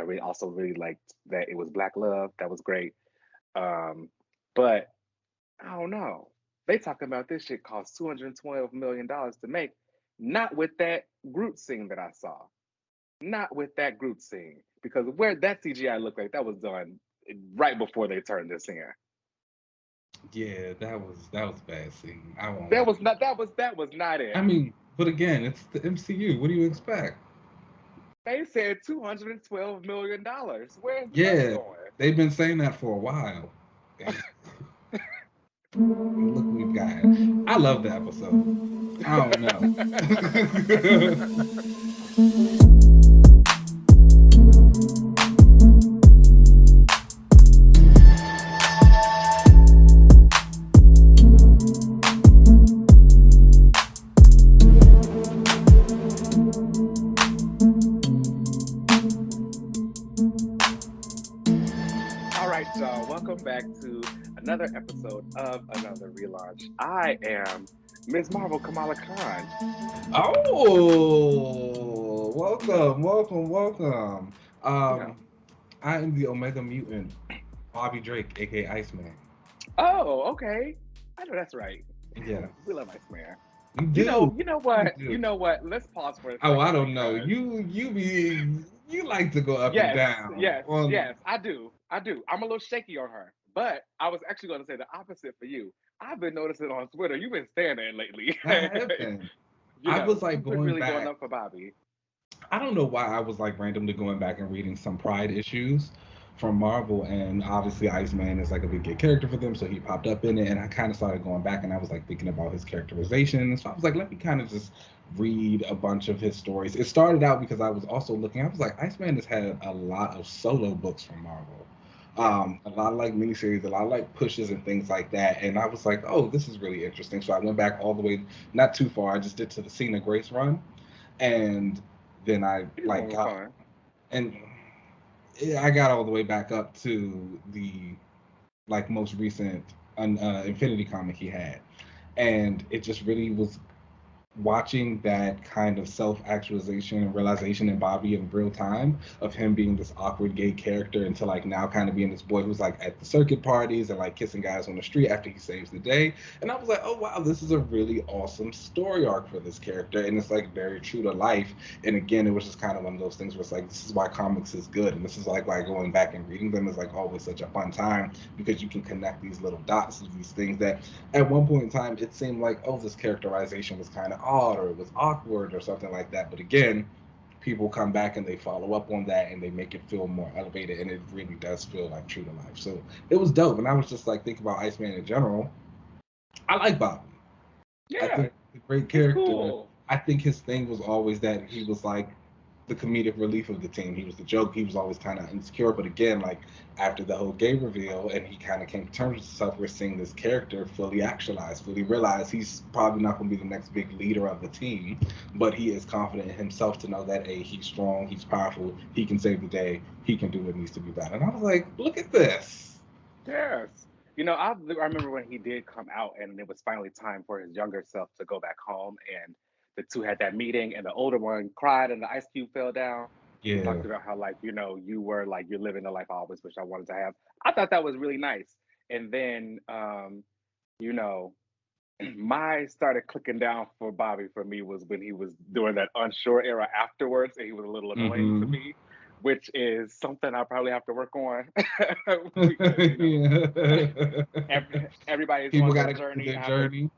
really also really liked that it was Black love. That was great. But I don't know. They talking about this shit cost $212 million to make. Not with that Groot scene that I saw. Not with that Groot scene. Because where that CGI looked like that was done right before they turned this in. Yeah, that was a bad scene. I won't That lie. was not that was not it. I mean, but again, it's the MCU. What do you expect? They said $212 million. Where's the money Yeah, going? they've been saying that for a while. And look what we've gotten. I love the episode. I don't know. All right, y'all. Welcome back to another episode of another relaunch. I am Ms. Marvel Kamala Khan. Oh, welcome, welcome, welcome. You know. Um, I am the Omega Mutant, Bobby Drake, aka Iceman. Oh, okay. I know that's right. Yeah, We love Iceman. you You do. know, you know You what? You do. know what? Let's pause for a Oh, I second don't know. because You like to go up and yes, down yes, on. yes, I do. I do. I'm a little shaky on her. But I was actually going to say the opposite for you. I've been noticing on Twitter, you've been saying that lately. I have been. You I know, was like you've been going really going back. up for Bobby. I don't know why I was like randomly going back and reading some Pride issues from Marvel, and obviously Iceman is like a big gay character for them, so he popped up in it, and I kind of started going back, and I was like thinking about his characterization, so I was like, let me kind of just read a bunch of his stories. It started out because I was also looking, I was like, Iceman has had a lot of solo books from Marvel. Yes. A lot of like miniseries, a lot of like pushes and things like that. And I was like, oh, this is really interesting. So I went back all the way, not too far. I just did to the Cena Grace run, and then I These like one was got fun. and I got all the way back up to the like most recent Infinity comic he had, and it just really was watching that kind of self-actualization and realization in Bobby in real time of him being this awkward gay character into like now kind of being this boy who's like at the circuit parties and like kissing guys on the street after he saves the day. And I was like, oh wow, this is a really awesome story arc for this character, and it's like very true to life. And again, it was just kind of one of those things where it's like this is why comics is good, and this is like why going back and reading them is like always such a fun time because you can connect these little dots to these things that at one point in time it seemed like, oh, this characterization was kind of odd or it was awkward or something like that, but again, people come back and they follow up on that and they make it feel more elevated, and it really does feel like true to life. So it was dope, and I was just like thinking about Iceman in general. I like Bobby. I Yeah, think he's a great he's character. cool. I think his thing was always that he was like the comedic relief of the team. He was the joke. He was always kind of insecure. But again, like after the whole gay reveal and he kind of came to terms with himself, we're seeing this character fully actualized, fully realize he's probably not going to be the next big leader of the team, but he is confident in himself to know that, A, he's strong, he's powerful, he can save the day, he can do what needs to be done. And I was like, look at this. Yes. I remember when he did come out and it was finally time for his younger self to go back home and the two had that meeting and the older one cried and the ice cube fell down. He Yeah. talked about how like, you were like you're living the life I always wish I wanted to have. I thought that was really nice. And then you know, my started clicking down for Bobby for me was when he was doing that unsure era afterwards, and he was a little annoying to Mm-hmm. me, which is something I probably have to work on because Yeah. everybody's People on got their to go through journey. their journey.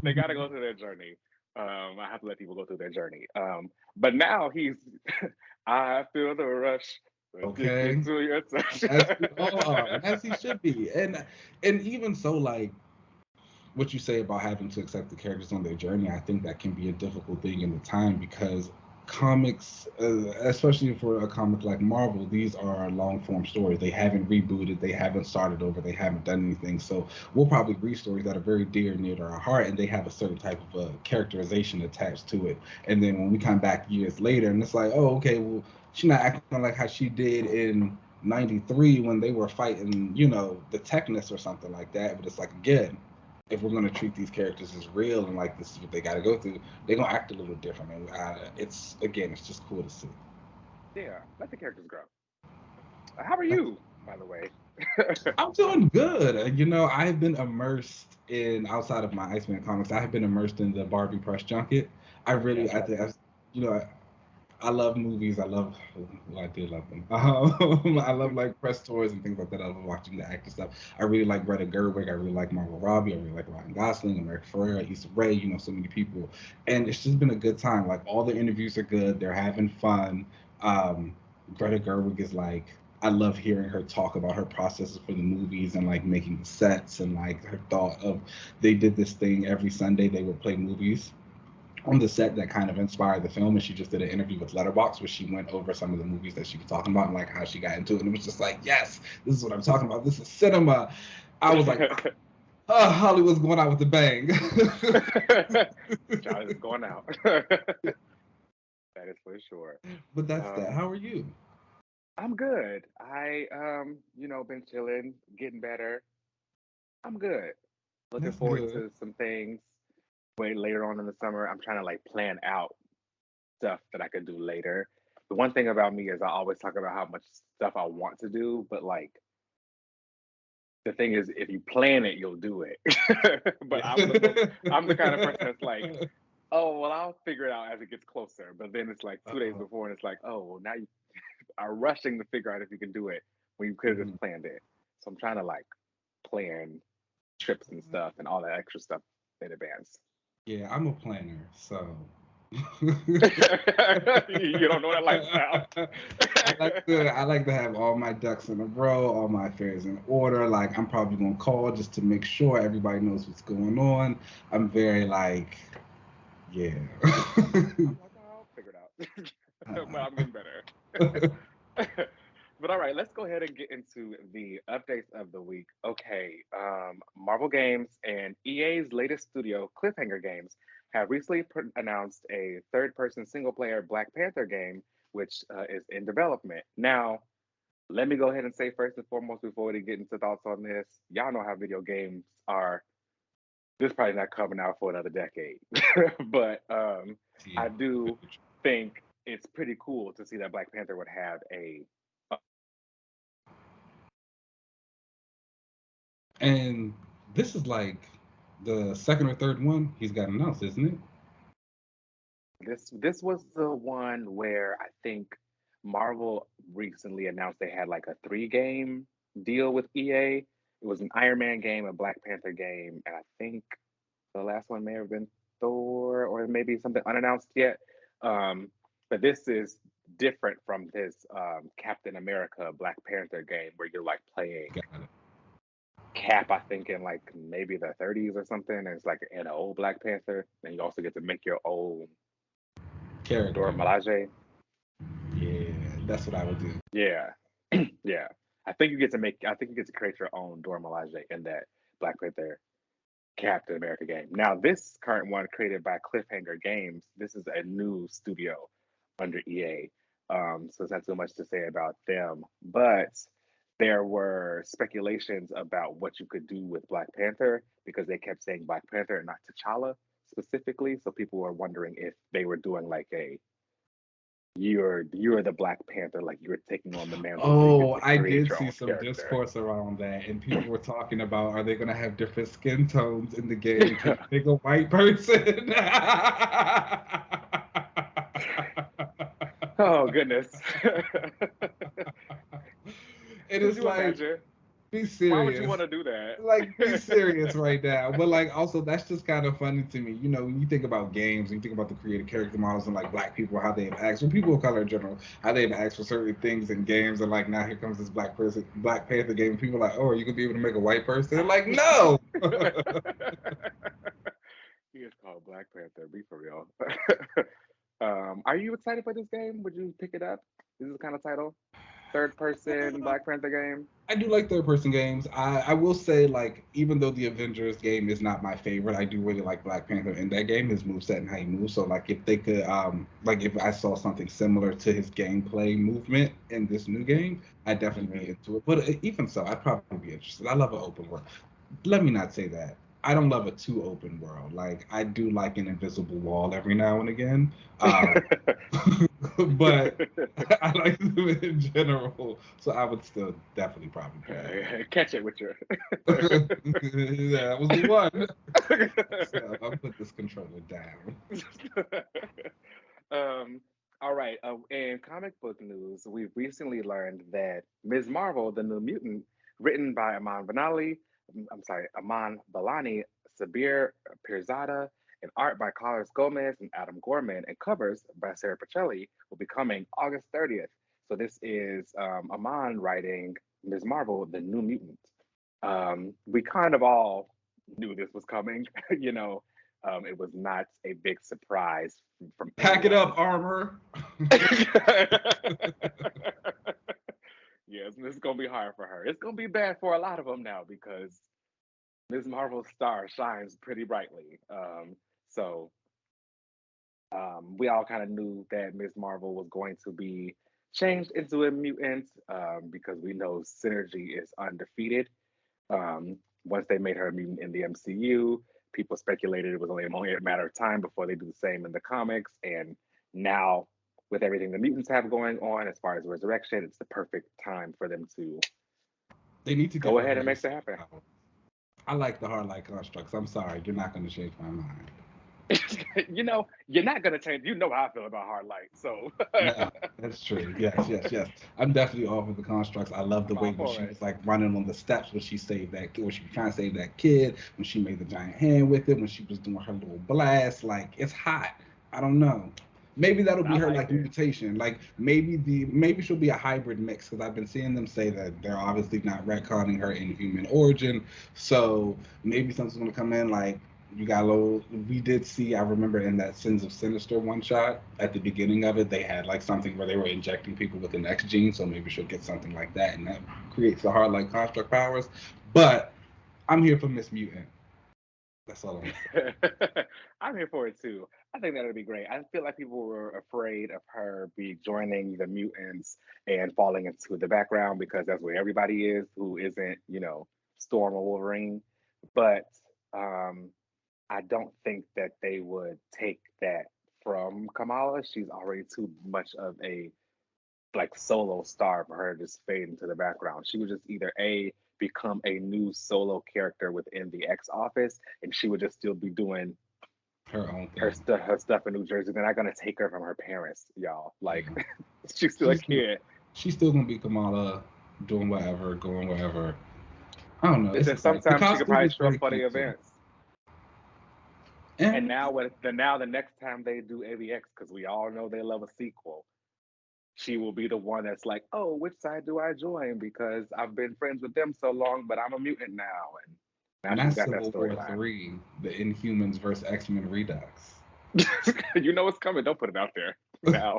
They got to go through their journey. I have to let people go through their journey. But now he's, I feel the rush, Okay. addicted to your touch. As we all are, and as he should be. And even so, like what you say about having to accept the characters on their journey, I think that can be a difficult thing in the time because comics, especially for a comic like Marvel, these are long form stories. They haven't rebooted, they haven't started over, they haven't done anything. So we'll probably read stories that are very dear and near to our heart, and they have a certain type of characterization attached to it. And then when we come back years later, and it's like, oh, okay, well, she's not acting like how she did in '93 when they were fighting, the Technus or something like that. But it's like, again, if we're gonna treat these characters as real and like this is what they got to go through, they're gonna act a little different. And it's again, it's just cool to see. Yeah, let the characters grow. How are you, by the way? I'm doing good. I've been immersed in outside of my Iceman comics. I have been immersed in the Barbie press junket. Yes, I I think, do. you know, I love movies. Well, I do love them. I love like press tours and things like that. I love watching the actor stuff. I really like Greta Gerwig. I really like Margot Robbie. I really like Ryan Gosling, America Ferrera, Issa Rae. So many people, and it's just been a good time. Like all the interviews are good. They're having fun. Um, Greta Gerwig is like. I love hearing her talk about her processes for the movies and like making the sets and like her thought of they did this thing every Sunday they would play movies on the set that kind of inspired the film, and she just did an interview with Letterboxd where she went over some of the movies that she was talking about and like how she got into it, and it was just like, yes, this is what I'm talking about. This is cinema. I was like, oh, Hollywood's going out with a bang. Child is going out. That is for sure. But that's that. Um, How are you? I'm good. I been chilling, getting better. I'm good. Looking That's forward good. to some things way later on in the summer. I'm trying to like plan out stuff that I could do later. The one thing about me is I always talk about how much stuff I want to do, but like the thing is if you plan it, you'll do it. But I'm the kind of person that's like, oh well I'll figure it out as it gets closer. But then it's like 2 days Uh, before and it's like, oh well now you are rushing to figure out if you can do it when you could have just mhm. planned it. So I'm trying to like plan trips and stuff and all that extra stuff in advance. Yeah, I'm a planner, so You don't know that lifestyle. I like to have all my ducks in a row, all my affairs in order. Like I'm probably gonna call just to make sure everybody knows what's going on. I'm very like, yeah. I'm like, oh, I'll figure it out. But I'm Uh, getting better. But all right, let's go ahead and get into the updates of the week. Okay, Marvel Games and EA's latest studio, Cliffhanger Games, have recently announced a third-person single-player Black Panther game, which is in development. Now, let me go ahead and say first and foremost before we get into thoughts on this, y'all know how video games are. This probably not coming out for another decade, but yeah. I do think it's pretty cool to see that Black Panther would have a. And this is like the second or third one he's got announced, isn't it? This was the one where I think Marvel recently announced they had like a 3 game deal with EA. It was an Iron Man game, a Black Panther game, and I think the last one may have been Thor or maybe something unannounced yet. Um, but this is different from this Captain America Black Panther game where you're like playing Got it. Cap, I think in like maybe the 30s or something. And it's like an old Black Panther. And you also get to make your own Dora Character. Milaje. Yeah, that's what I would do. Yeah. Yeah. I think you get to create your own Dora Milaje in that Black Panther Captain America game. Now, this current one created by Cliffhanger Games, this is a new studio under EA. So it's not too much to say about them. But there were speculations about what you could do with Black Panther because they kept saying Black Panther and not T'Challa specifically. So people were wondering if they were doing like a you're the Black Panther, like you're taking on the mantle where you get Oh, to I create did your see own some character. discourse around that, and people were talking about are they going to have different skin tones in the game? Can you pick a white person? Oh goodness. And Could it's you like, imagine? be Why would you serious. want to do that? Like, be serious right now. But like, also, that's just kind of funny to me. When you think about games, and you think about the creative character models and like black people, how they've asked, or people of color in general, how they've asked for certain things in games, and like now here comes this Black Panther game. And people are like, oh, are you gonna be able to make a white person? Like, no. He is called Black Panther. Be for real. Are you excited for this game? Would you pick it up? Is this the kind of title? Third person Black Panther game? I do like third person games. I will say, like, even though the Avengers game is not my favorite, I do really like Black Panther in that game, his moveset and how he moves. So like if they could like if I saw something similar to his gameplay movement in this new game, I'd definitely be Hmm. into it. But even so, I'd probably be interested. I love an open world. Let me not say that. I don't love a too open world. Like I do like an invisible wall every now and again. Um but I like them in general. So I would still definitely probably pick. Catch it with your. Yeah, that was the one. So I'll put this controller down. um, all right. In comic book news, we've recently learned that Ms. Marvel, the New Mutant, written by Aman Balani, Sabir Pirzada, and art by Carlos Gomez and Adam Gorman, and covers by Sarah Pacelli, will be coming August 30th. So this is Aman writing Ms. Marvel, the New Mutant. We kind of all knew this was coming, you know. It was not a big surprise from Pack it anyone. up, armor. Yes, this is gonna be hard for her. It's gonna be bad for a lot of them now because Ms. Marvel's star shines pretty brightly. We all kind of knew that Ms. Marvel was going to be changed into a mutant because we know Synergy is undefeated. Once they made her a mutant in the MCU, people speculated it was only a matter of time before they do the same in the comics. And now, with everything the mutants have going on as far as resurrection, it's the perfect time for them to They need to get go rid of ahead and her. make that happen. I like the hard light constructs. I'm sorry, you're not going to change my mind. You know, you're not gonna change. You know how I feel about hard light, so No, that's true. Yes, yes, yes. I'm definitely all for the constructs. I love the I'm way all when for she it. was like running on the steps when she saved that kid, when she was trying to save that kid, when she made the giant hand with it, when she was doing her little blast. Like it's hot. I don't know. Maybe that'll be I her liked like it. mutation. Like maybe she'll be a hybrid mix because I've been seeing them say that they're obviously not retconning her inhuman origin. So maybe something's gonna come in like you got a little. We did see. I remember in that Sins of Sinister one shot at the beginning of it, they had like something where they were injecting people with an X gene. So maybe she'll get something like that, and that creates the hard like construct powers. But I'm here for Miss Mutant. That's all I'm gonna say. I'm here for it too. I think that'll be great. I feel like people were afraid of her be joining the mutants and falling into the background because that's where everybody is who isn't, Storm or Wolverine. But um, I don't think that they would take that from Kamala. She's already too much of a like solo star for her to just fade into the background. She would just either A, become a new solo character within the X office, and she would just still be doing Her own her thing. stuff in New Jersey. They're not gonna take her from her parents, y'all. Like Yeah. she's still a She's kid. she's still gonna be Kamala, doing whatever, going wherever. I don't know. And It's then exciting. The sometimes she could costume probably is show up very for the cute too. events. And And now the next time they do AVX, because we all know they love a sequel, she will be the one that's like, oh, which side do I join? Because I've been friends with them so long, but I'm a mutant now. And now and she's that's got that Civil War storyline. 3, the Inhumans versus X-Men Redux. You know what's coming. Don't put it out there now.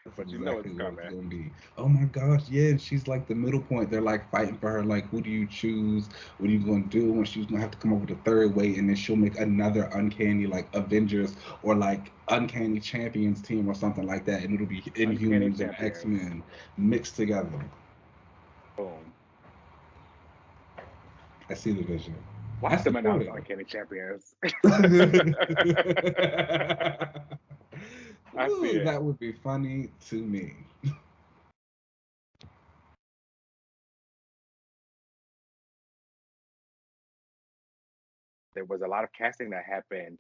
That's But you know exactly it's what it's coming. gonna be. Oh my gosh, yeah, and she's like the middle point. They're like fighting for her, like, who do you choose? What are you gonna do? And she's gonna have to come up with a third way, and then she'll make another uncanny like Avengers or like uncanny champions team or something like that, and it'll be Uncanny Inhumans and Champions. X-Men mixed together. Boom. I see the vision. I Watch them support announce it. Uncanny Champions. I see Ooh, it. that would be funny to me. There was a lot of casting that happened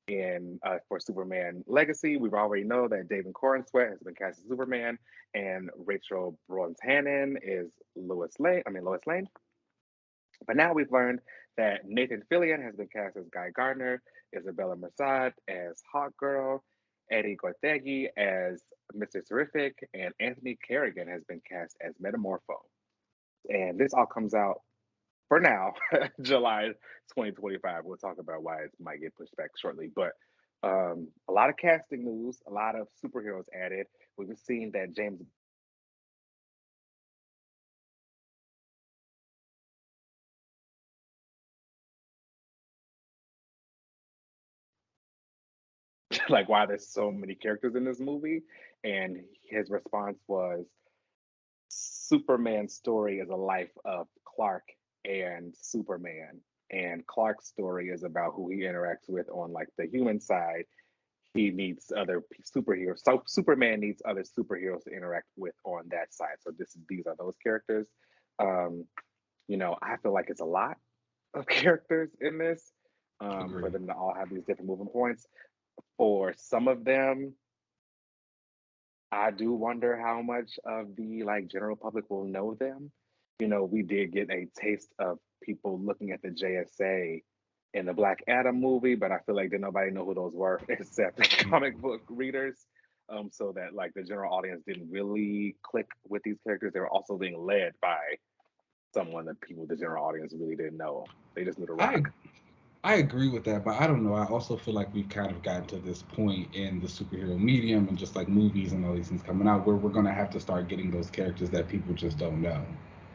in for Superman Legacy. We already know that David Cornsweet has been cast as Superman, and Rachel Brontanen is Lois Lane. I mean Lois Lane. But now we've learned that Nathan Fillion has been cast as Guy Gardner, Isabela Merced as Hawkgirl, Edi Gathegi as Mr. Terrific, and Anthony Carrigan has been cast as Metamorpho. And this all comes out for now, July 2025. We'll talk about why it might get pushed back shortly. But a lot of casting news, a lot of superheroes added. We've seen that James like why there's so many characters in this movie, and his response was Superman's story is a life of Clark and Superman, and Clark's story is about who he interacts with on like the human side. he needs other superheroes. So Superman needs other superheroes to interact with on that side. So these are those characters. Um, I feel like it's a lot of characters in this for Agree. them to all have these different moving points. For some of them, I do wonder how much of the like general public will know them. We did get a taste of people looking at the JSA in the Black Adam movie, but I feel like did nobody know who those were except the comic book readers. So that like the general audience didn't really click with these characters. They were also being led by someone that people, the general audience, really didn't know. They just knew The I Rock. I agree with that, but I don't know. I also feel like we've kind of gotten to this point in the superhero medium and just like movies and all these things coming out where we're gonna have to start getting those characters that people just don't know.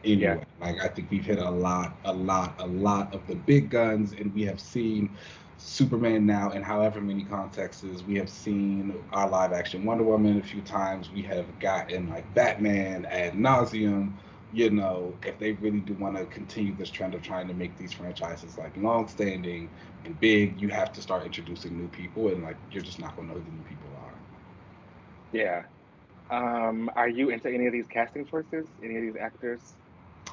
Yeah, Anyway, like I think we've hit a lot of the big guns, and we have seen Superman now in however many contexts. We have seen our live action Wonder Woman a few times. We have gotten like Batman ad nauseum. If they really do want to continue this trend of trying to make these franchises like long standing and big, you have to start introducing new people, and like you're just not gonna know who the new people are. yeah. Are you into any of these casting choices? Any of these actors?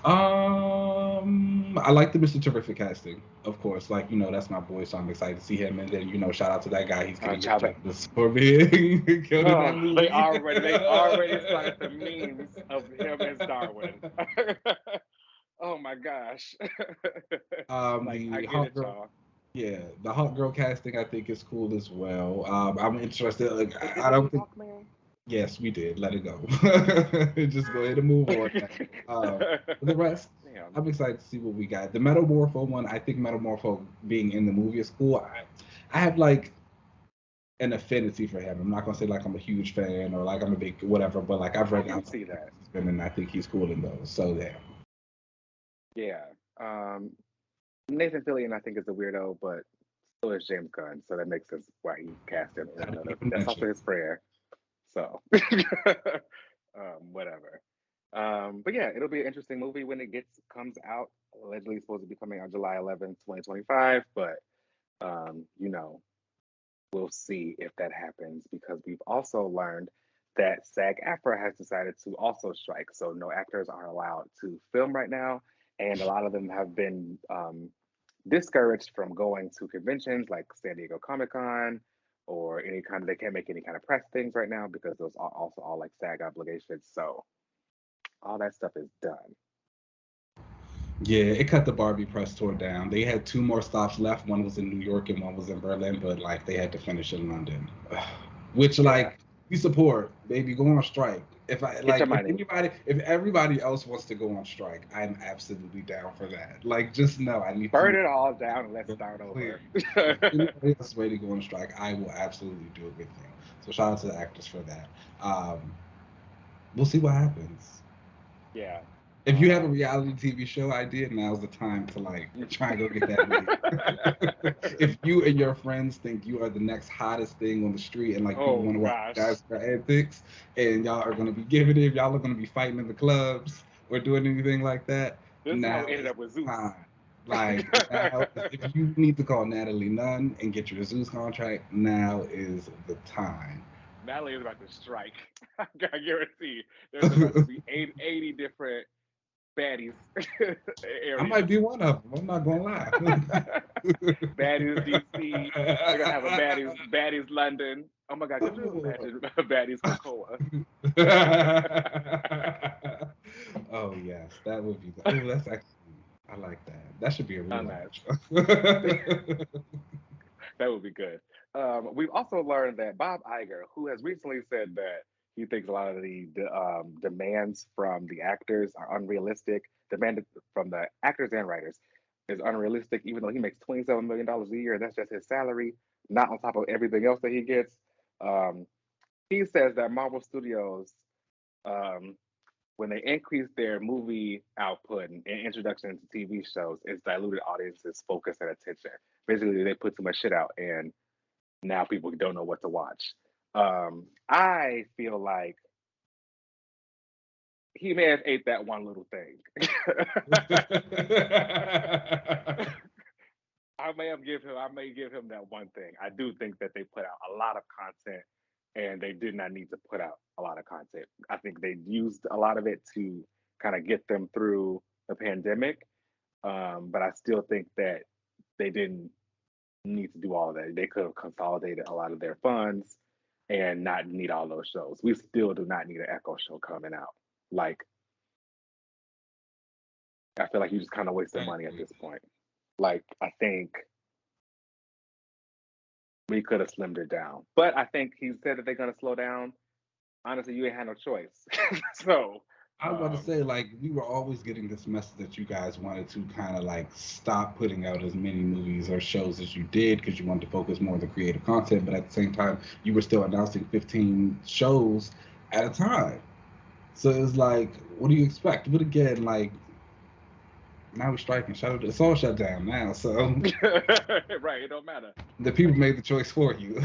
I like the Mr. Terrific casting, of course. Like, that's my boy, so I'm excited to see him. And then, shout out to that guy. He's getting his Chadwick. justice for being killed in that Oh, they movie. already they already started the memes of him as Darwin. Oh my gosh. Like I The get it, Hawkgirl, y'all. yeah, the Hawkgirl casting I think is cool as well. I'm interested. Like, But did I they don't use think. Hawkman? Yes, we did. Let it go. Just go ahead and move on now. For the rest, Damn. I'm excited to see what we got. The Metamorpho one, I think Metamorpho being in the movie is cool. I have like an affinity for him. I'm not gonna say like I'm a huge fan or like I'm a big whatever, but like I've I read can out see that. and I think he's cool in those. So yeah. Yeah. Um, Nathan Fillion, I think, is a weirdo, but so is James Gunn, so that makes sense why he cast him in I didn't another. even That's mention. also his prayer. So, whatever. But yeah, it'll be an interesting movie when it comes out. Allegedly supposed to be coming out July 11th, 2025, but um, you know, we'll see if that happens because we've also learned that SAG-AFTRA has decided to also strike. So no actors are allowed to film right now, and a lot of them have been discouraged from going to conventions like San Diego Comic-Con or any kind of, they can't make any kind of press things right now because those are also all like SAG obligations. So all that stuff is done. Yeah, it cut the Barbie press tour down. They had two more stops left. One was in New York and one was in Berlin, but like they had to finish in London. Which Yeah, like we support, baby, go on strike. get your If money. anybody if everybody else wants to go on strike, I'm absolutely down for that. Like just know I need to Burn make it all down and let's it start clear. over. If anybody else is ready to go on strike, I will absolutely do it with you. So shout out to the actors for that. We'll see what happens. Yeah. If you have a reality TV show idea, now's the time to like try and go get that made. If you and your friends think you are the next hottest thing on the street and like people Oh want to watch you gosh. guys for antics and y'all are going to be giving it, y'all are going to be fighting in the clubs or doing anything like that, This is how now we ended is up with the Zeus. time. Like now, if you need to call Natalie Nunn and get your Zeus contract, now is the time. Natalie is about to strike. I guarantee there's about to be 80 different baddies I might areas. be one of them. I'm not gonna lie. Baddies DC. They're gonna have a baddies London. Oh my god, could you imagine baddies Cocoa? Oh yes, that would be. Oh, that's actually. I like that. That should be a reality Unmatched. show. That would be good. We've also learned that Bob Iger, who has recently said that he thinks a lot of the demands from the actors are unrealistic, demanded from the actors and writers is unrealistic, even though he makes $27 million a year. That's just his salary, not on top of everything else that he gets. Um, he says that Marvel Studios, um, when they increase their movie output and introduction to TV shows, it's diluted audiences' focus and attention. Basically, they put too much shit out, and now people don't know what to watch. I feel like he may have ate that one little thing. I may give him that one thing. I do think that they put out a lot of content, and they did not need to put out a lot of content. I think they used a lot of it to kind of get them through the pandemic. But I still think that they didn't need to do all of that. They could have consolidated a lot of their funds and not need all those shows. We still do not need an Echo show coming out. Like, I feel like you just kind of wasted money at this point. Like, I think we could have slimmed it down. But I think he said that they're going to slow down. Honestly, you ain't had no choice. So, I was about to say, like, we were always getting this message that you guys wanted to kind of like stop putting out as many movies or shows as you did because you wanted to focus more on the creative content, but at the same time, you were still announcing 15 shows at a time. So it was like, what do you expect? But again, like, now we're striking. It's all shut down now. So right, it don't matter. the people made the choice for you.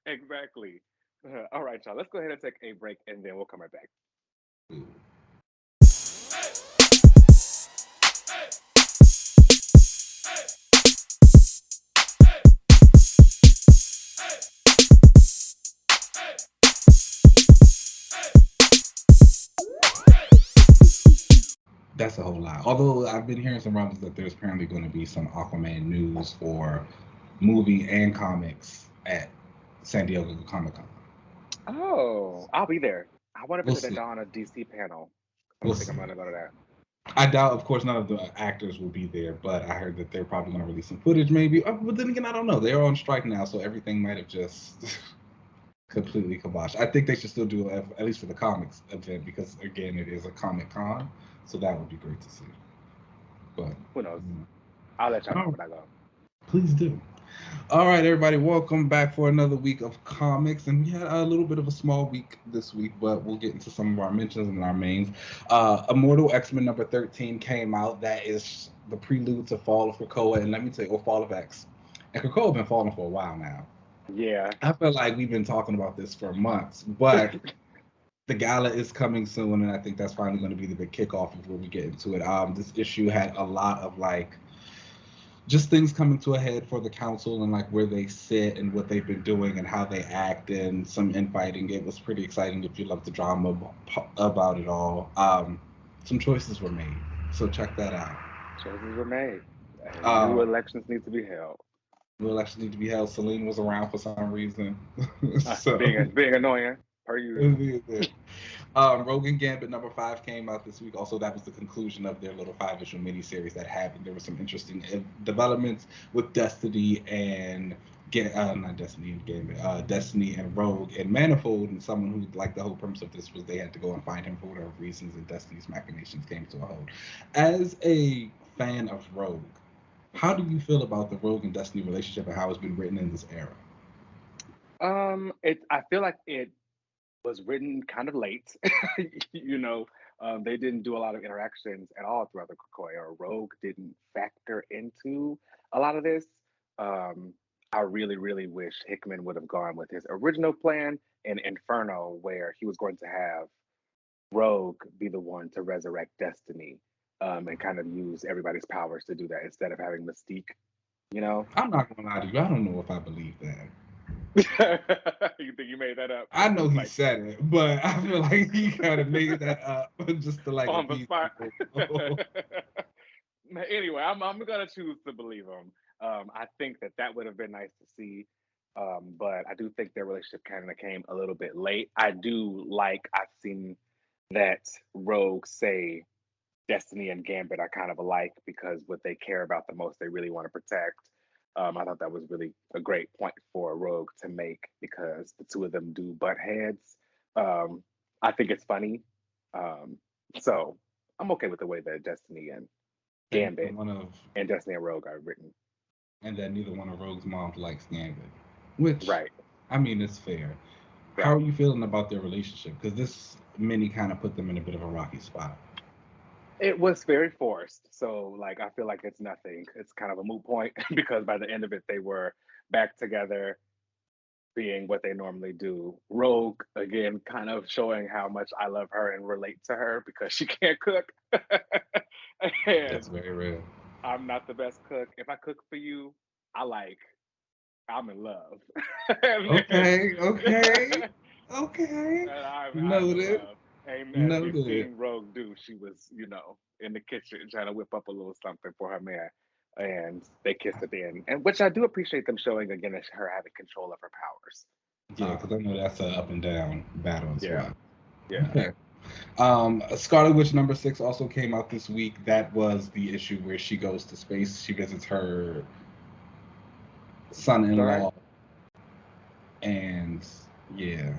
Exactly. All right, y'all. Let's go ahead and take a break, and then we'll come right back. That's a whole lot. Although I've been hearing some rumbles that there's apparently going to be some Aquaman news for movie and comics at San Diego Comic Con. Oh, I'll be there. I want to We'll visit the see. Dawn of DC panel. I We'll think I'm see. going to go to that. I doubt, of course, none of the actors will be there, but I heard that they're probably going to release some footage, maybe. But then again, I don't know. They're on strike now, so everything might have just completely kiboshed. I think they should still do, at least for the comics event, because again, it is a Comic Con, so that would be great to see. But Who knows? I'll let y'all know when I go. Please do. All right, everybody, welcome back for another week of comics. And we had a little bit of a small week this week, but we'll get into some of our mentions and our mains. Immortal X-Men number 13 came out. That is the prelude to Fall of Krakoa, and let me tell you, or Fall of X. And Krakoa been falling for a while now. Yeah. I feel like we've been talking about this for months, but the gala is coming soon, and I think that's finally going to be the big kickoff before we get into it. This issue had a lot of like just things coming to a head for the council and like where they sit and what they've been doing and how they act and some infighting. It was pretty exciting if you love the drama about it all. Some choices were made, so check that out. Choices were made. And new elections need to be held. New elections need to be held. Celine was around for some reason. So being annoying, per usual. Rogue and Gambit number 5 came out this week. Also, that was the conclusion of their little 5-issue miniseries that happened. There were some interesting developments with Destiny and not Destiny and Gambit, Destiny and Rogue and Manifold, and someone who, like, the whole premise of this was they had to go and find him for whatever reasons, and Destiny's machinations came to a halt. As a fan of Rogue, how do you feel about the Rogue and Destiny relationship and how it's been written in this era? I feel like it was written kind of late. You know, they didn't do a lot of interactions at all throughout the Krakoa era. Rogue didn't factor into a lot of this. I really, really wish Hickman would have gone with his original plan in Inferno, where he was going to have Rogue be the one to resurrect Destiny, and kind of use everybody's powers to do that instead of having Mystique, you know? I'm not gonna lie to you. I don't know if I believe that. You think you made that up? I know he said it, but I feel like he kind of made that up just to like on the spot. people. Anyway, I'm gonna choose to believe him. I think that would have been nice to see, but I do think their relationship kind of came a little bit late. I've seen that Rogue say Destiny and Gambit are kind of alike because what they care about the most, they really want to protect. I thought that was really a great point for Rogue to make because the two of them do butt heads. I think it's funny. So I'm okay with the way that Destiny and Gambit and Destiny and Rogue are written. And that neither one of Rogue's moms likes Gambit. Which, right. I mean, it's fair. Right. How are you feeling about their relationship? Because this mini kind of put them in a bit of a rocky spot. It was very forced. So, like, I feel like it's nothing. It's kind of a moot point because by the end of it, they were back together, being what they normally do. Rogue, again, kind of showing how much I love her and relate to her because she can't cook. That's very real. I'm not the best cook. If I cook for you, I like I'm in love. Okay, okay, okay. And I'm in Noted, love. And as we've noted. seen Rogue do, she was, in the kitchen trying to whip up a little something for her man. And they kissed at the end. And which I do appreciate them showing again as her having control of her powers. Yeah, because I know that's an up and down battle as Yeah, well. yeah. Okay. Scarlet Witch #6 also came out this week. That was the issue where she goes to space. She visits her Son? son-in-law, and yeah,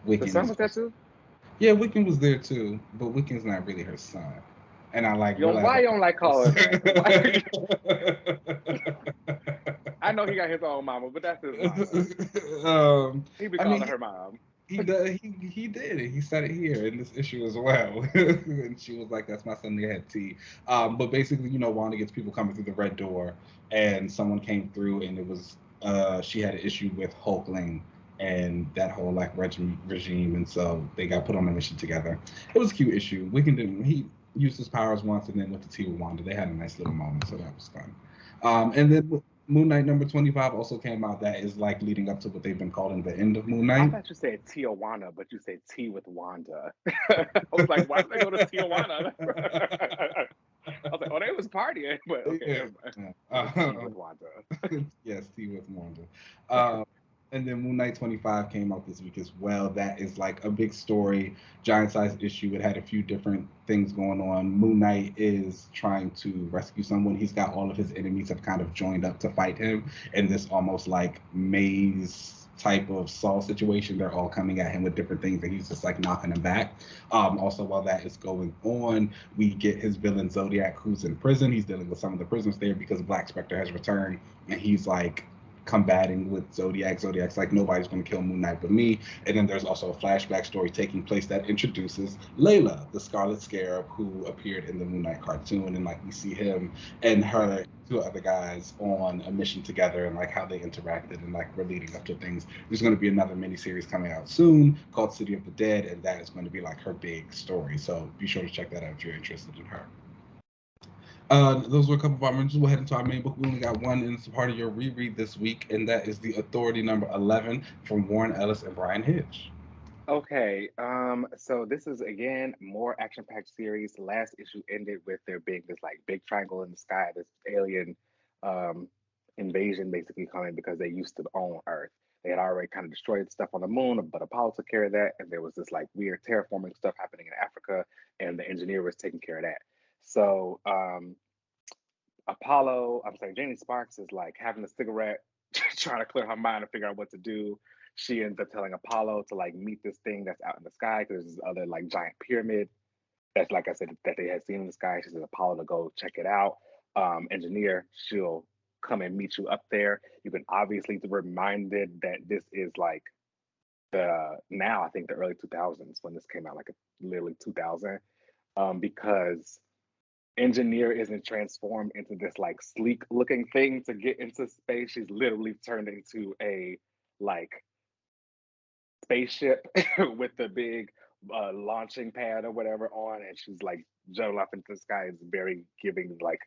The Wiccan son is was that also, too? yeah, Wiccan was there too, but Wiccan's not really her son. And I like realized Why you don't like calling that? Why? that. I know he got his own mama, but that's his mama. He be I mean, calling her mom. he did it. He said it here in this issue as well. And she was like, "That's my son. They had tea." But basically, Wanda gets people coming through the red door, and someone came through, and it was she had an issue with Hulkling and that whole like regime, and so they got put on a mission together. It was a cute issue. Wiccan didn't he used his powers once, and then went to tea with Wanda. They had a nice little moment, so that was fun. And then Moon Knight #25 also came out. That is like leading up to what they've been calling the end of Moon I Knight. thought you said Tijuana, but you said tea with Wanda. I was like, why did they go to Tijuana? I was like, oh, they was partying, but okay, Yeah. never mind. Yeah. Tea with Wanda. Yes, tea with Wanda. Um, and then Moon Knight 25 came out this week as well. That is like a big story, giant size issue. It had a few different things going on. Moon Knight is trying to rescue someone. He's got all of his enemies have kind of joined up to fight him in this almost like maze type of Saw situation. They're all coming at him with different things, and he's just like knocking them back. Also, while that is going on, we get his villain Zodiac, who's in prison. He's dealing with some of the prisoners there because Black Spectre has returned, and he's like combating with Zodiac. Zodiac's like, nobody's going to kill Moon Knight but me. And then there's also a flashback story taking place that introduces Layla, the Scarlet Scarab, who appeared in the Moon Knight cartoon, and like we see him and her two other guys on a mission together, and like how they interacted, and like we're leading up to things. There's going to be another miniseries coming out soon called City of the Dead, and that is going to be like her big story. So be sure to check that out if you're interested in her. Those were a couple of our mentions. We'll head into our main book. We only got one, and it's a part of your reread this week, and that is The Authority #11 from Warren Ellis and Bryan Hitch. Okay, so this is again more action-packed series. The last issue ended with there being this like big triangle in the sky, this alien um invasion basically coming because they used to own Earth. They had already kind of destroyed stuff on the moon, but Apollo took care of that, and there was this like weird terraforming stuff happening in Africa, and the engineer was taking care of that. So I'm sorry, Janie Sparks is like having a cigarette, trying to clear her mind and figure out what to do. She ends up telling Apollo to like meet this thing that's out in the sky because there's this other like giant pyramid that's like I said that they had seen in the sky. She says Apollo to go check it out. Engineer, she'll come and meet you up there. You can obviously be reminded that this is like the now I think the early 2000s when this came out, like literally 2000, because engineer isn't transformed into this like sleek looking thing to get into space. She's literally turned into a like spaceship with the big launching pad or whatever on, and she's like jumping off into the sky. It's very giving like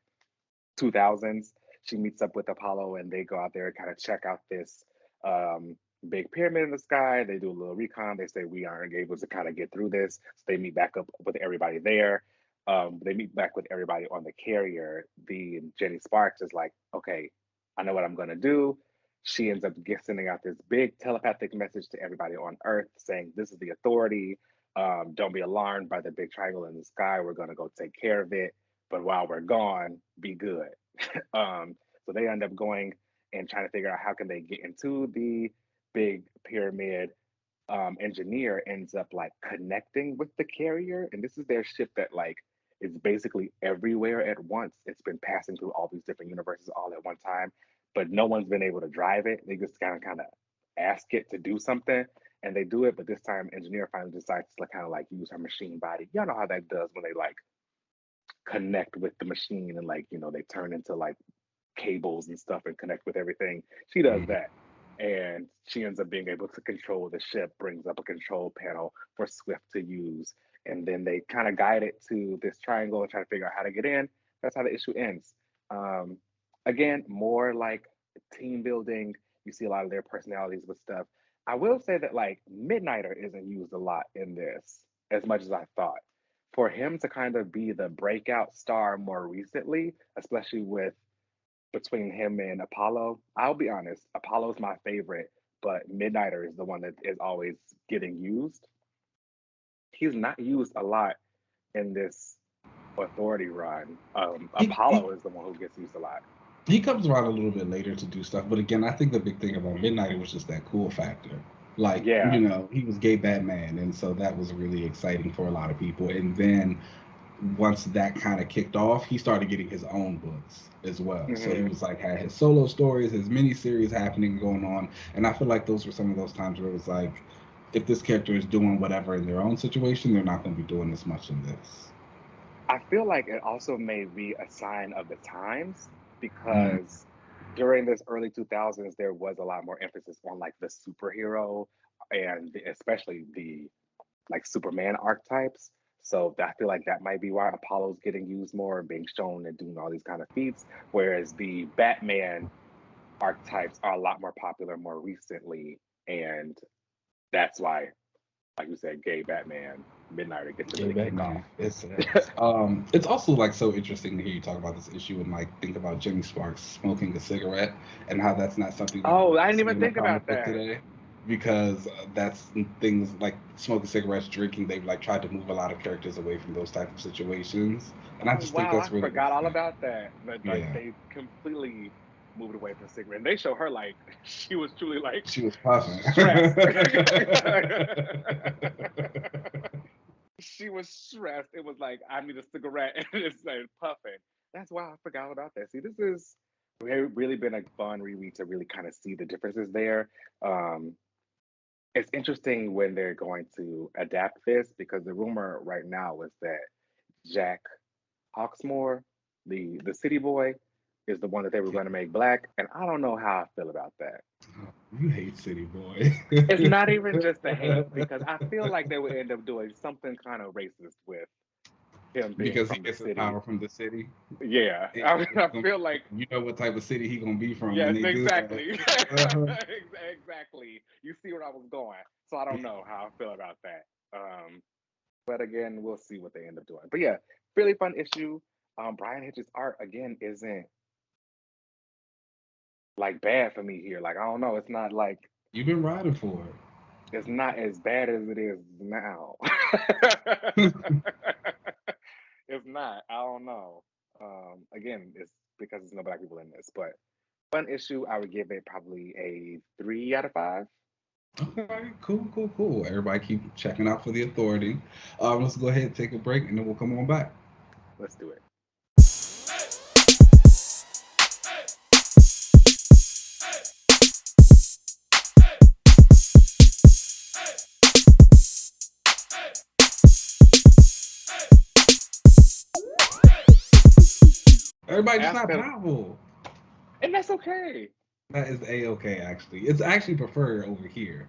2000s. She meets up with Apollo, and they go out there and kind of check out this um, big pyramid in the sky. They do a little recon. They say we aren't able to kind of get through this. So they meet back up with everybody there. They meet back with everybody on the carrier. The Jenny Sparks is like, okay, I know what I'm gonna do. She ends up sending out this big telepathic message to everybody on Earth saying, "This is the authority. Don't be alarmed by the big triangle in the sky. We're gonna go take care of it. But while we're gone, be good." um, so they end up going and trying to figure out how can they get into the big pyramid. Engineer ends up like connecting with the carrier, and this is their ship that like is basically everywhere at once. It's been passing through all these different universes all at one time, but no one's been able to drive it. They just kind of ask it to do something, and they do it. But this time, engineer finally decides to like, kind of like use her machine body. Y'all know how that does when they like connect with the machine and like they turn into like cables and stuff and connect with everything. She does Mhm. that. And she ends up being able to control the ship, brings up a control panel for Swift to use. And then they kind of guide it to this triangle and try to figure out how to get in. That's how the issue ends. Um, Again, more like team building. You see a lot of their personalities with stuff. I will say that like Midnighter isn't used a lot in this as much as I thought. For him to kind of be the breakout star more recently, especially with between him and Apollo, I'll be honest, Apollo's my favorite, but Midnighter is the one that is always getting used. He's not used a lot in this Authority run. He, he Apollo is the one who gets used a lot. he comes around a little bit later to do stuff, but again, I think the big thing about Midnight was just that cool factor. Like, Yeah. he was gay Batman, and so that was really exciting for a lot of people. And then once that kind of kicked off, he started getting his own books as well. So he Hmm. was like had his solo stories, his mini series happening going on, and I feel like those were some of those times where it was like, if this character is doing whatever in their own situation, they're not going to be doing as much in this. I feel like it also may be a sign of the times Mm. because during this early 2000s, there was a lot more emphasis on like the superhero and especially the like Superman archetypes. So I feel like that might be why Apollo's getting used more and being shown and doing all these kind of feats, whereas the Batman archetypes are a lot more popular more recently, and that's why, like you said, gay Batman, Midnighter gets to Yeah, really kick off. Batman. It's also like so interesting to hear you talk about this issue and like think about Jimmy Sparks smoking a cigarette and how that's not something you Oh, would I didn't see even in a think comic about book that. today, because that's things like smoking cigarettes, drinking. They've like tried to move a lot of characters away from those type of situations, and I Oh just think wow, that's I really forgot all interesting. about that. But like Yeah, they completely moved away from cigarette. And they show her like she was truly like she was puffing. stressed. She was stressed. It was like I need a cigarette and it's like puffing. That's why I forgot about that. See, this is really been a fun reread to really kind of see the differences there. Um, it's interesting when they're going to adapt this because the rumor right now is that Jack Hawksmoor, the city boy, is the one that they were going to make black, and I don't know how I feel about that. You hate City Boy. It's not even just a hate because I feel like they would end up doing something kind of racist with him being Because he from the gets his city. power from the city. Yeah, It, I mean, it's I gonna, feel like you know what type of city he gonna be from when yes, they do that. exactly, Uh-huh. exactly. You see where I was going, so I don't know how I feel about that. But again, we'll see what they end up doing. But yeah, really fun issue. Brian Hitch's art again isn't like bad for me here. Like I don't know, You've been riding for it's not as bad as it is now. it. It's not. I don't know. Again, it's because there's no black people in this, but fun issue. I would give it probably a 3 out of 5. Okay, cool, cool, cool. Everybody keep checking out for the authority. Let's go ahead and take a break, and then we'll come on back. Let's do it. Everybody just not After, powerful. and that's okay. That is a-okay. Actually, it's actually preferred over here.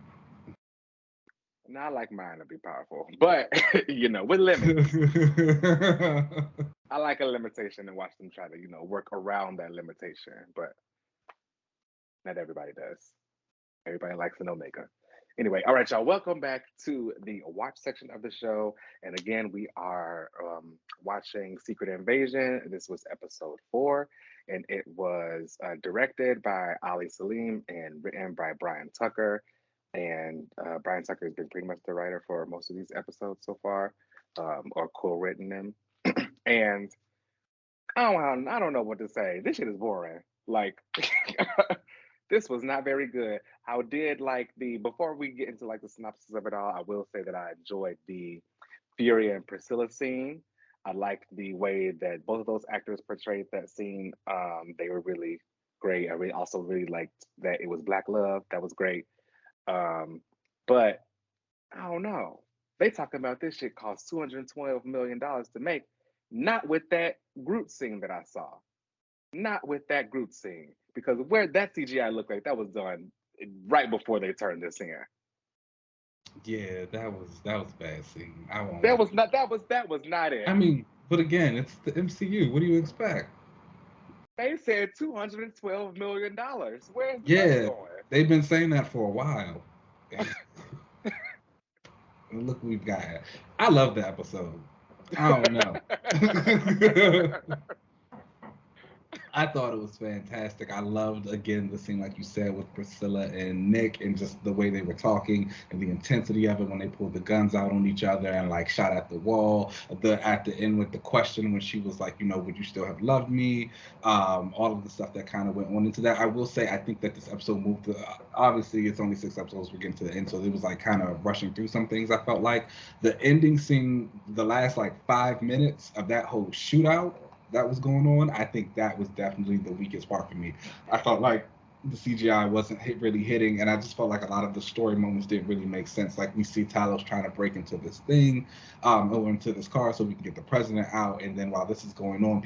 Not like mine to be powerful, but with limits. I like a limitation and watch them try to work around that limitation, but not everybody does. Everybody likes an omega. Anyway, all right, y'all. Welcome back to the watch section of the show. And again, we are watching Secret Invasion. This was episode 4, and it was directed by Ali Salim and written by Brian Tucker. And Brian Tucker has been pretty much the writer for most of these episodes so far, or co-written them. And I don't know what to say. This shit is boring. Like this was not very good. I did like the before we get into like the synopsis of it all, I will say that I enjoyed the Fury and Priscilla scene. I liked the way that both of those actors portrayed that scene. They were really great. I also really liked that it was black love. That was great. Um, but I don't know. They talking about this shit cost $212 million to make, not with that Groot scene that I saw. Not with that Groot scene. Because where that CGI looked like that was done right before they turned this in. Yeah, that was a bad scene. I won't That lie. was not that was not it. I mean, but again, it's the MCU. What do you expect? They said $212 million. Where's the money Yeah, going? they've been saying that for a while. Look what we've got. I love the episode. I don't know. I thought it was fantastic. I loved, again, the scene, like you said, with Priscilla and Nick, and just the way they were talking and the intensity of it when they pulled the guns out on each other and like shot at the wall. At the end with the question when she was like, would you still have loved me? All of the stuff that kind of went on into that. I will say, I think that this episode moved to, obviously it's only 6 episodes, we're getting to the end, so it was like kind of rushing through some things. I felt like the ending scene, the last like 5 minutes of that whole shootout that was going on, I think that was definitely the weakest part for me. I felt like the CGI wasn't really hitting, and I just felt like a lot of the story moments didn't really make sense. Like we see Talos trying to break into this thing, over into this car so we can get the president out, and then while this is going on,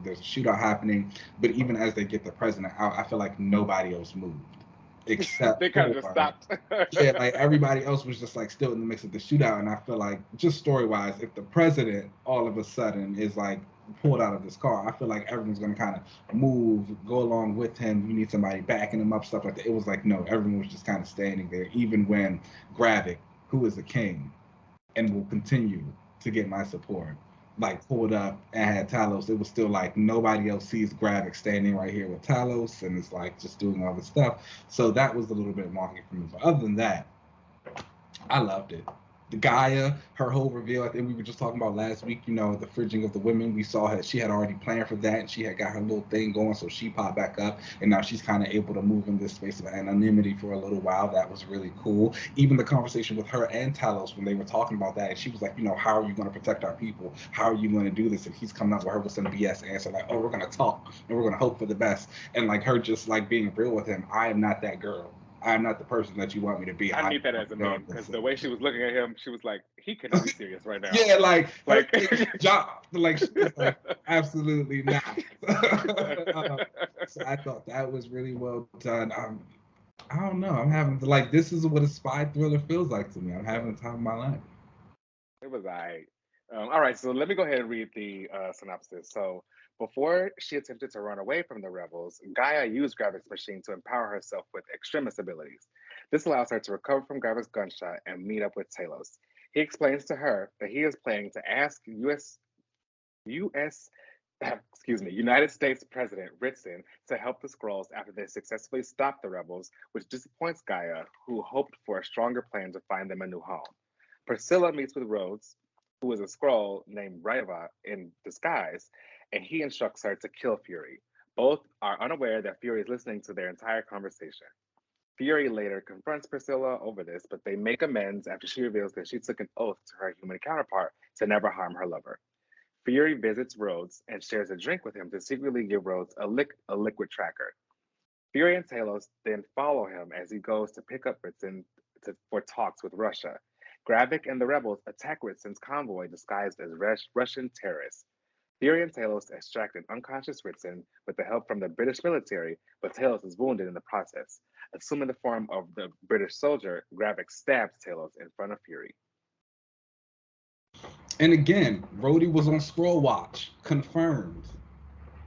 there's a shootout happening, but even as they get the president out, I feel like nobody else moved. Except they kind of just stopped. Yeah, like everybody else was just like still in the mix of the shootout, and I feel like just story-wise, if the president all of a sudden is like pulled out of this car, I feel like everyone's gonna kind of move, go along with him. You need somebody backing him up, stuff like that. It was like no, everyone was just kind of standing there, even when Gravik, who is the king and will continue to get my support, like pulled up and had Talos, it was still like nobody else sees Gravik standing right here with Talos, and it's like just doing all this stuff. So that was a little bit wonky for me. But other than that, I loved it. The Gaia, her whole reveal, I think we were just talking about last week, the fridging of the women. We saw her, she had already planned for that, and she had got her little thing going, so she popped back up, and now she's kind of able to move in this space of anonymity for a little while. That was really cool. Even the conversation with her and Talos when they were talking about that, and she was like, how are you going to protect our people? How are you going to do this? And he's coming up with her with some BS answer, like, oh, we're going to talk, and we're going to hope for the best. And like her just like being real with him, I am not that girl. I'm not the person that you want me to be. I need that as a meme, because the way she was looking at him, she was like, he cannot be serious right now. Yeah, like job, like she was like, absolutely not. So I thought that was really well done. I don't know. I'm having like this is what a spy thriller feels like to me. I'm having the time of my life. It was all right, so let me go ahead and read the synopsis. So, before she attempted to run away from the rebels, Gaia used Gravik's machine to empower herself with extremist abilities. This allows her to recover from Gravik's gunshot and meet up with Talos. He explains to her that he is planning to ask United States President Ritson to help the Skrulls after they successfully stop the rebels, which disappoints Gaia, who hoped for a stronger plan to find them a new home. Priscilla meets with Rhodes, who is a Skrull named Raiva in disguise, and he instructs her to kill Fury. Both are unaware that Fury is listening to their entire conversation. Fury later confronts Priscilla over this, but they make amends after she reveals that she took an oath to her human counterpart to never harm her lover. Fury visits Rhodes and shares a drink with him to secretly give Rhodes a liquid tracker. Fury and Talos then follow him as he goes to pick up Ritson for talks with Russia. Gravik and the rebels attack Ritson's convoy disguised as Russian terrorists. Fury and Talos extract an unconscious Ritson with the help from the British military, but Talos is wounded in the process. Assuming the form of the British soldier, Gravik stabs Talos in front of Fury. And again, Rhodey was on Skrull Watch. Confirmed.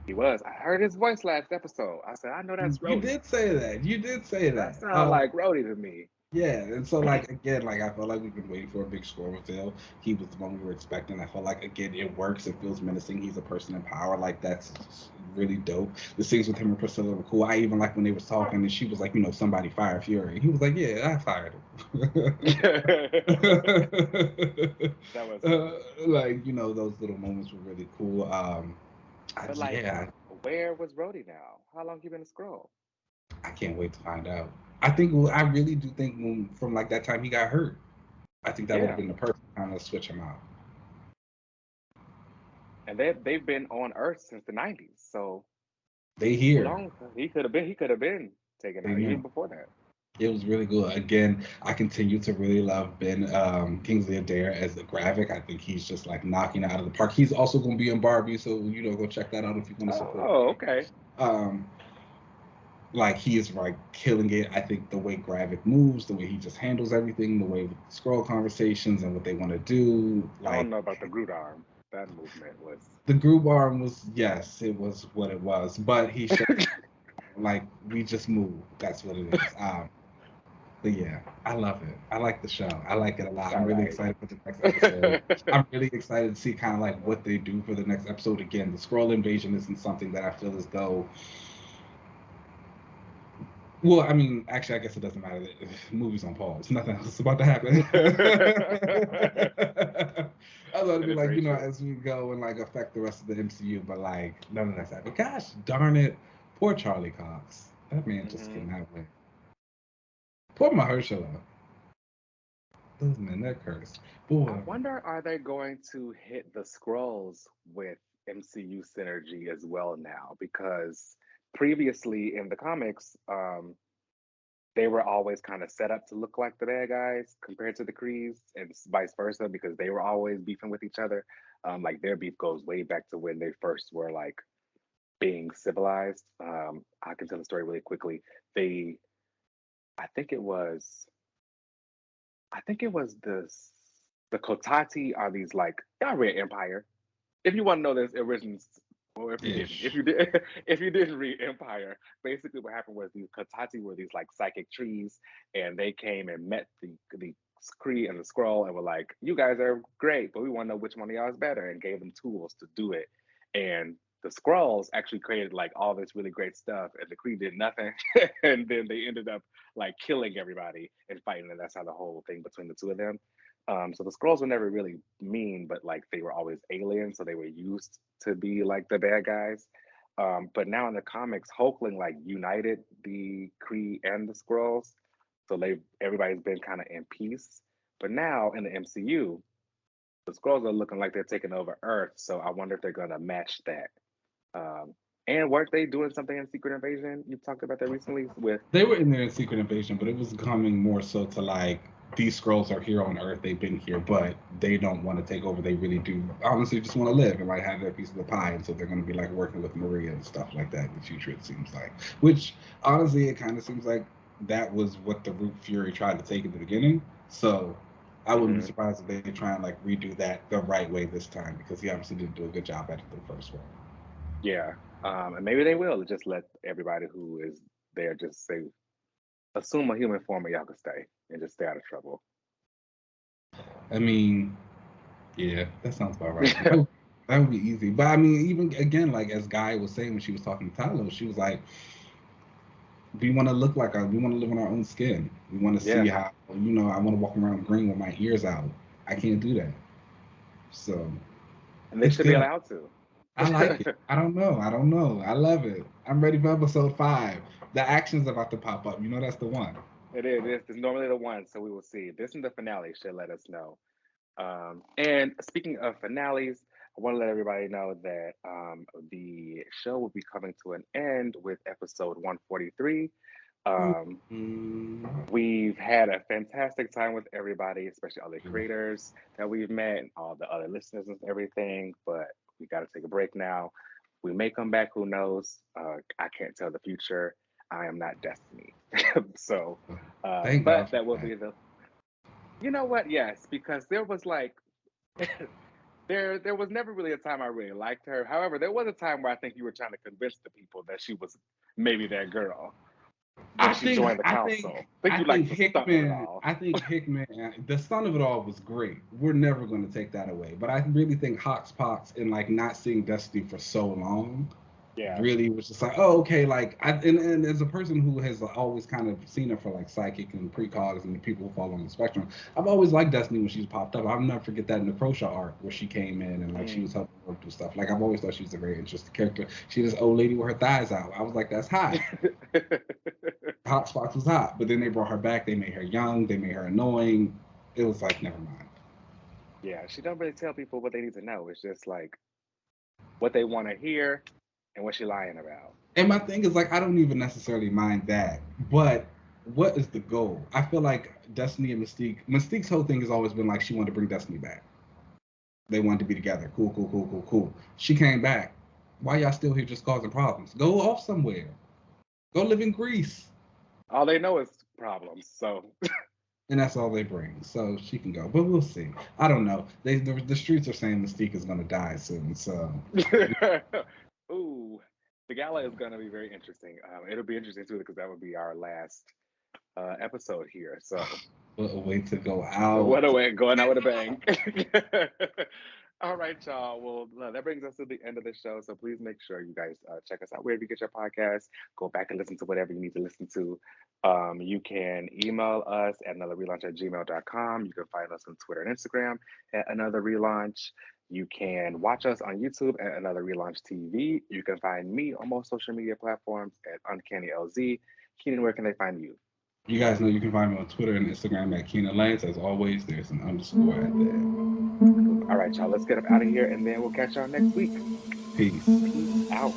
He was. I heard his voice last episode. I said, I know that's Rhodey. You did say that. That sounds like Rhodey to me. Yeah, and so like again, like I felt like we've been waiting for a big Skrull reveal. He was the one we were expecting. I felt like again it works. It feels menacing. He's a person in power. Like that's really dope. The scenes with him and Priscilla were cool. I even like when they was talking and she was like, somebody fired Fury. He was like, yeah, I fired him. That was like those little moments were really cool. But where was Rhodey now? How long you been a Skrull? I can't wait to find out. I really do think from like that time he got hurt, I think that would have been the perfect time to switch him out. And they've been on Earth since the 90s, so they here. He could have been taken out even before that. It was really good. Again, I continue to really love Ben Kingsley Adair as the Gravik. I think he's just like knocking it out of the park. He's also going to be in Barbie, so go check that out if you want to support. Oh, okay. Like he is like killing it. I think the way Gravik moves, the way he just handles everything, the way with the Skrull conversations and what they want to do. I don't know about the Groot arm. That movement was. The group arm was, yes, it was what it was, but he showed like we just move. That's what it is. But yeah, I love it. I like the show. I like it a lot. I'm really excited for the next episode. I'm really excited to see kind of like what they do for the next episode. Again, the Skrull invasion isn't something that I feel as though. Well, I mean, actually, I guess it doesn't matter. The movie's on pause. Nothing else is about to happen. I thought it'd be like, as we go and like affect the rest of the MCU, but like none of that's happening. Gosh darn it. Poor Charlie Cox. That man just cannot win. Poor Mahershala. Those men, they're cursed. Boy. I wonder, are they going to hit the Skrulls with MCU synergy as well now? Because previously in the comics, they were always kind of set up to look like the bad guys compared to the Krees, and vice versa, because they were always beefing with each other. Like their beef goes way back to when they first were like being civilized. I can tell the story really quickly. I think it was the Kotati are these like, y'all read Empire. If you want to know this origins, or if you didn't read Empire, basically what happened was these Kotati were these like psychic trees, and they came and met the Kree and the Skrull and were like, you guys are great, but we want to know which one of y'all is better, and gave them tools to do it. And the Skrulls actually created like all this really great stuff, and the Kree did nothing. And then they ended up like killing everybody and fighting, and that's how the whole thing between the two of them. So the Skrulls were never really mean, but like they were always aliens, so they were used to be like the bad guys. But now in the comics, Hulkling like united the Kree and the Skrulls, so everybody's been kind of in peace. But now in the MCU, the Skrulls are looking like they're taking over Earth, so I wonder if they're gonna match that. And weren't they doing something in Secret Invasion? You talked about that recently with. They were in there in Secret Invasion, but it was coming more so to like these Skrulls are here on Earth. They've been here, but they don't want to take over. They really do honestly just want to live and like have their piece of the pie. And so they're going to be like working with Maria and stuff like that in the future. It seems like, which honestly, it kind of seems like that was what the Root Fury tried to take in the beginning. So I wouldn't be surprised if they try and like redo that the right way this time, because he obviously didn't do a good job at it the first one. Yeah, and maybe they will just let everybody who is there just say, assume a human form and y'all can stay and just stay out of trouble. I mean, yeah, that sounds about right. That would be easy. But I mean, even again, like as Guy was saying when she was talking to Tyler, she was like, we want to look like we want to live in our own skin. We want to see how, I want to walk around green with my ears out. I can't do that. So. And they should be allowed to. I like it. I don't know. I love it. I'm ready for episode 5. The action's about to pop up. That's the one. It is. It's normally the one, so we will see. This and the finale should let us know. And speaking of finales, I want to let everybody know that the show will be coming to an end with episode 143. We've had a fantastic time with everybody, especially all the creators that we've met and all the other listeners and everything, but we got to take a break now. We may come back, who knows? I can't tell the future. I am not Destiny. So, but that will be the. You know what? Yes, because there was like, there was never really a time I really liked her. However, there was a time where I think you were trying to convince the people that she was maybe that girl. I think Hickman, the son of it all was great. We're never going to take that away. But I really think Hoxpox and like not seeing Destiny for so long, really was just like, oh, okay. Like, and as a person who has always kind of seen her for like psychic and precogs and the people who fall on the spectrum, I've always liked Destiny when she's popped up. I'll never forget that in the Crochet arc where she came in and like she was helping work through stuff. Like I've always thought she was a very interesting character. She this old lady with her thighs out. I was like, that's hot. Hoxpox was hot, but then they brought her back. They made her young. They made her annoying. It was like, never mind. Yeah, she don't really tell people what they need to know. It's just like what they want to hear and what she lying about. And my thing is like, I don't even necessarily mind that, but what is the goal? I feel like Destiny and Mystique's whole thing has always been like she wanted to bring Destiny back. They wanted to be together. Cool. She came back. Why y'all still here just causing problems? Go off somewhere. Go live in Greece. All they know is problems. So and that's all they bring. So she can go, but we'll see. I don't know. The streets are saying Mystique is gonna die soon. So Ooh, the gala is going to be very interesting. It'll be interesting too because that would be our last episode here. So what a way to go what out. a way, going out with a bang. All right, y'all. Well, that brings us to the end of the show. So please make sure you guys check us out wherever you get your podcast. Go back and listen to whatever you need to listen to. You can email us at anotherrelaunch@gmail.com. You can find us on Twitter and Instagram at Another Relaunch. You can watch us on YouTube at Another Relaunch TV. You can find me on most social media platforms at Uncanny LZ. Keenan, where can they find you? You guys know you can find me on Twitter and Instagram at Keena Lance. As always, there's an underscore at there. All right, y'all. Let's get up out of here, and then we'll catch y'all next week. Peace. Peace out.